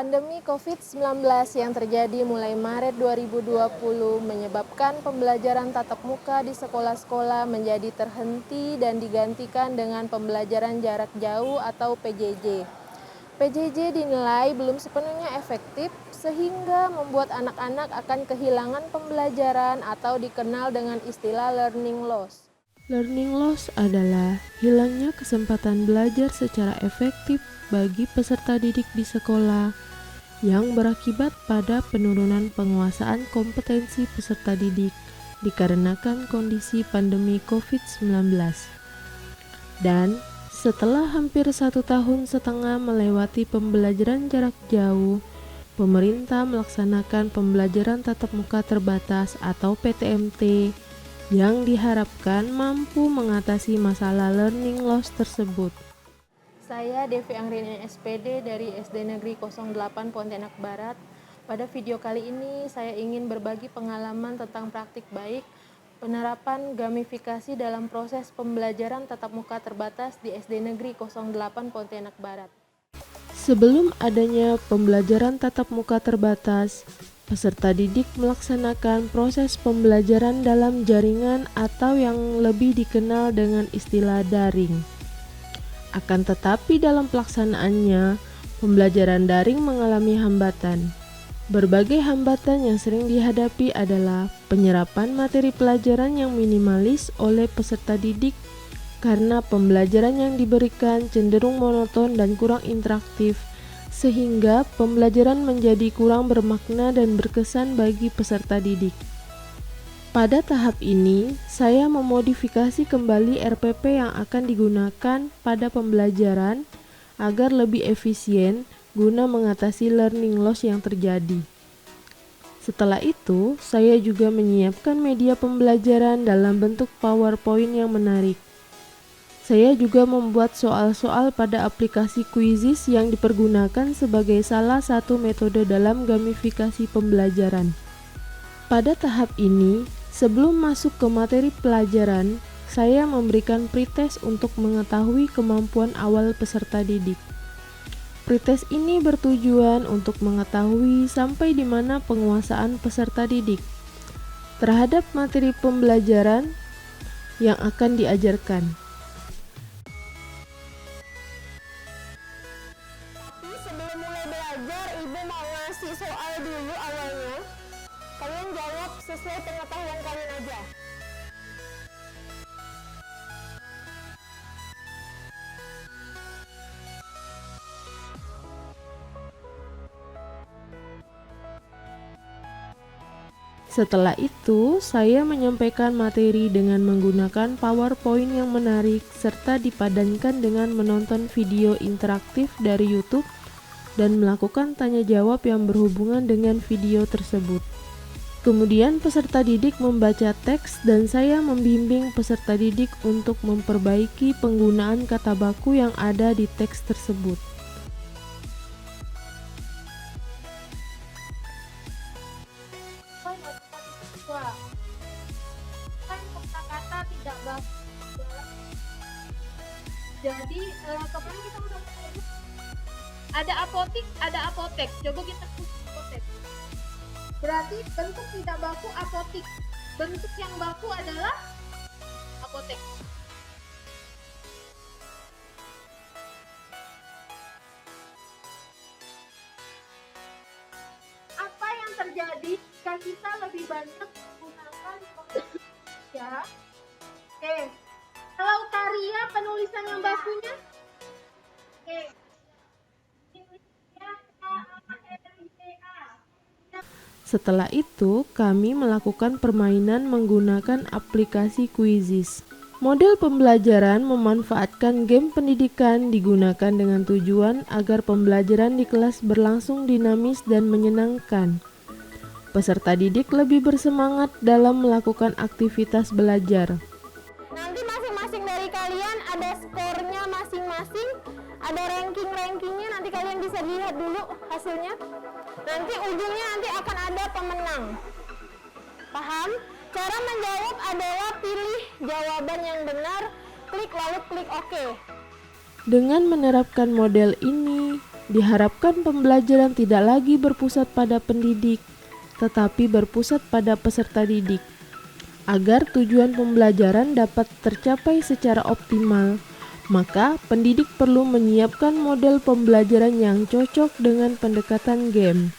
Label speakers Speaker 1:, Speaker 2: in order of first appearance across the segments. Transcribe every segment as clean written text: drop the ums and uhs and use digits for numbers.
Speaker 1: Pandemi COVID-19 yang terjadi mulai Maret 2020 menyebabkan pembelajaran tatap muka di sekolah-sekolah menjadi terhenti dan digantikan dengan pembelajaran jarak jauh atau PJJ. PJJ dinilai belum sepenuhnya efektif sehingga membuat anak-anak akan kehilangan pembelajaran atau dikenal dengan istilah learning loss.
Speaker 2: Learning loss adalah hilangnya kesempatan belajar secara efektif bagi peserta didik di sekolah yang berakibat pada penurunan penguasaan kompetensi peserta didik dikarenakan kondisi pandemi COVID-19. Dan setelah hampir 1,5 tahun melewati pembelajaran jarak jauh, pemerintah melaksanakan pembelajaran tatap muka terbatas atau PTMT yang diharapkan mampu mengatasi masalah learning loss tersebut.
Speaker 1: Saya Devi Anggreni SPD dari SD Negeri 08 Pontianak Barat. Pada video kali ini saya ingin berbagi pengalaman tentang praktik baik penerapan gamifikasi dalam proses pembelajaran tatap muka terbatas di SD Negeri 08 Pontianak Barat.
Speaker 2: Sebelum adanya pembelajaran tatap muka terbatas, peserta didik melaksanakan proses pembelajaran dalam jaringan atau yang lebih dikenal dengan istilah daring. Akan tetapi dalam pelaksanaannya, pembelajaran daring mengalami hambatan. Berbagai hambatan yang sering dihadapi adalah penyerapan materi pelajaran yang minimalis oleh peserta didik karena pembelajaran yang diberikan cenderung monoton dan kurang interaktif, sehingga pembelajaran menjadi kurang bermakna dan berkesan bagi peserta didik. Pada tahap ini, saya memodifikasi kembali RPP yang akan digunakan pada pembelajaran agar lebih efisien guna mengatasi learning loss yang terjadi. Setelah itu, saya juga menyiapkan media pembelajaran dalam bentuk PowerPoint yang menarik. Saya juga membuat soal-soal pada aplikasi Quizizz yang dipergunakan sebagai salah satu metode dalam gamifikasi pembelajaran. Pada tahap ini, sebelum masuk ke materi pelajaran, saya memberikan pretest untuk mengetahui kemampuan awal peserta didik. Pretest ini bertujuan untuk mengetahui sampai di mana penguasaan peserta didik terhadap materi pembelajaran yang akan diajarkan.
Speaker 1: Sebelum mulai belajar, Ibu mau ngasih soal dulu awalnya. Kalian jawab sesuai pengetahuan kalian aja.
Speaker 2: Setelah itu, saya menyampaikan materi dengan menggunakan PowerPoint yang menarik serta dipadankan dengan menonton video interaktif dari YouTube dan melakukan tanya jawab yang berhubungan dengan video tersebut. Kemudian peserta didik membaca teks dan saya membimbing peserta didik untuk memperbaiki penggunaan kata baku yang ada di teks tersebut.
Speaker 1: Kata-kata tidak baku. Jadi kemarin kita udah ada apotik, ada apotek. Coba kita apotek. Berarti bentuk tidak baku apotik. Bentuk yang baku adalah apotek. Apa yang terjadi jika kita lebih banyak menggunakan ya? Oke. Kalau karya penulisan yang bakunya? Oke.
Speaker 2: Setelah itu, kami melakukan permainan menggunakan aplikasi Quizizz. Model pembelajaran memanfaatkan game pendidikan digunakan dengan tujuan agar pembelajaran di kelas berlangsung dinamis dan menyenangkan. Peserta didik lebih bersemangat dalam melakukan aktivitas belajar.
Speaker 1: Nanti masing-masing dari kalian ada skornya masing-masing, ada ranking-rankingnya, nanti kalian bisa lihat dulu hasilnya. Nanti ujungnya akan ada pemenang. Paham? Cara menjawab adalah pilih jawaban yang benar, klik lalu klik OK.
Speaker 2: Dengan menerapkan model ini, Diharapkan pembelajaran tidak lagi berpusat pada pendidik, tetapi berpusat pada peserta didik. Agar tujuan pembelajaran dapat tercapai secara optimal, maka pendidik perlu menyiapkan model pembelajaran yang cocok dengan pendekatan game.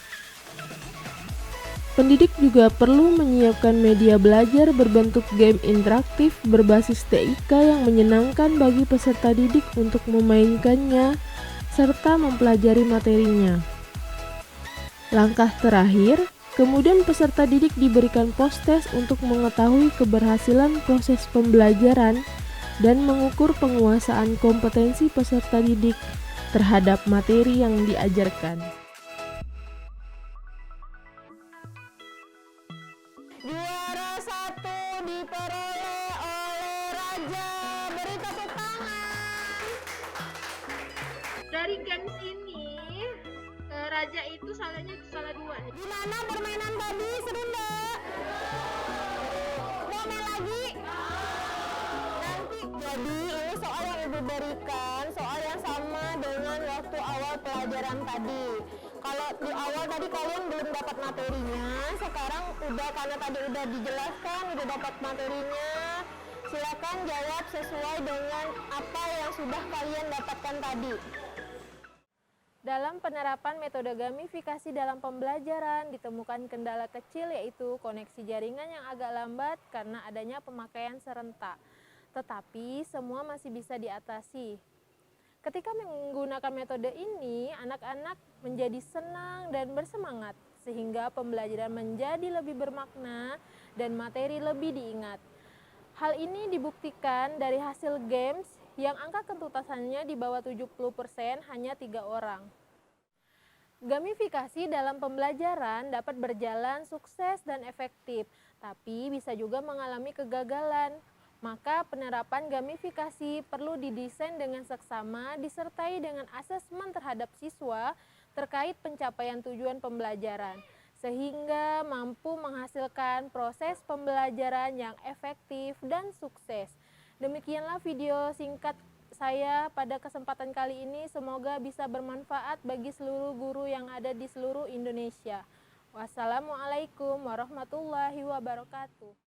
Speaker 2: Pendidik juga perlu menyiapkan media belajar berbentuk game interaktif berbasis TIK yang menyenangkan bagi peserta didik untuk memainkannya serta mempelajari materinya. Langkah terakhir, kemudian peserta didik diberikan post-test untuk mengetahui keberhasilan proses pembelajaran dan mengukur penguasaan kompetensi peserta didik terhadap materi yang diajarkan.
Speaker 1: Juara 1 diperoleh oleh Raja. Beri tepuk tangan. Dari games ini, Raja itu salahnya salah 2 nih. Gimana permainan tadi? Seru nggak? Mau main lagi? Nanti. Jadi ini soal yang Ibu berikan, soal yang sama dengan waktu awal pelajaran tadi. Kalau di awal tadi kalian belum dapat materinya, sekarang udah, karena tadi udah dijelaskan, udah dapat materinya. Silakan jawab sesuai dengan apa yang sudah kalian dapatkan tadi. Dalam penerapan metode gamifikasi dalam pembelajaran, ditemukan kendala kecil yaitu koneksi jaringan yang agak lambat karena adanya pemakaian serentak. Tetapi semua masih bisa diatasi. Ketika menggunakan metode ini, anak-anak menjadi senang dan bersemangat, sehingga pembelajaran menjadi lebih bermakna dan materi lebih diingat. Hal ini dibuktikan dari hasil games yang angka ketuntasannya di bawah 70% hanya 3 orang. Gamifikasi dalam pembelajaran dapat berjalan sukses dan efektif, tapi bisa juga mengalami kegagalan. Maka penerapan gamifikasi perlu didesain dengan seksama disertai dengan asesmen terhadap siswa terkait pencapaian tujuan pembelajaran, sehingga mampu menghasilkan proses pembelajaran yang efektif dan sukses. Demikianlah video singkat saya pada kesempatan kali ini, semoga bisa bermanfaat bagi seluruh guru yang ada di seluruh Indonesia. Wassalamualaikum warahmatullahi wabarakatuh.